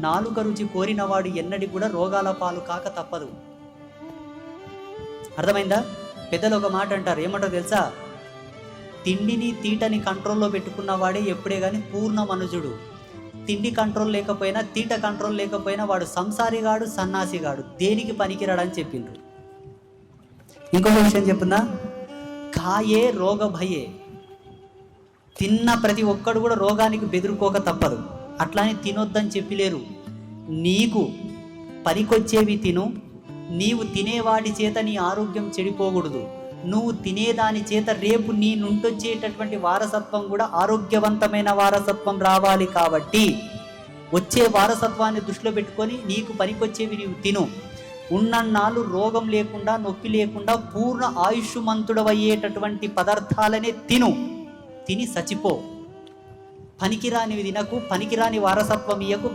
నాలుక రుచి కోరినవాడు ఎన్నడి కూడా రోగాల పాలు కాక తప్పదు. అర్థమైందా? పెద్దలు ఒక మాట అంటారు, ఏమంటారు తెలుసా? తిండిని తీటని కంట్రోల్లో పెట్టుకున్నవాడే ఎప్పుడే కానీ పూర్ణ మనుజుడు. తిండి కంట్రోల్ లేకపోయినా, తీట కంట్రోల్ లేకపోయినా వాడు సంసారిగాడు, సన్నాసిగాడు, దేనికి పనికిరాడని చెప్పిండ్రు. ఇంకొక విషయం చెప్పుందా? కాయే రోగ భయే. తిన్న ప్రతి ఒక్కడు కూడా రోగానికి బెదురుకోక తప్పదు. అట్లానే తినొద్దని చెప్పలేరు. నీకు పనికొచ్చేవి తిను. నీవు తినేవాటి చేత నీ ఆరోగ్యం చెడిపోకూడదు. నువ్వు తినేదాని చేత రేపు నీ నుండొచ్చేటటువంటి వారసత్వం కూడా ఆరోగ్యవంతమైన వారసత్వం రావాలి. కాబట్టి వచ్చే వారసత్వాన్ని దృష్టిలో పెట్టుకొని నీకు పనికొచ్చేవి నీవు తిను. ఉన్నన్నాళ్ళు రోగం లేకుండా, నొప్పి లేకుండా పూర్ణ ఆయుష్మంతుడవయ్యేటటువంటి పదార్థాలనే తిని చచ్చిపో. పనికిరానివి తినకు, పనికిరాని వారసత్వం ఇయ్యకు.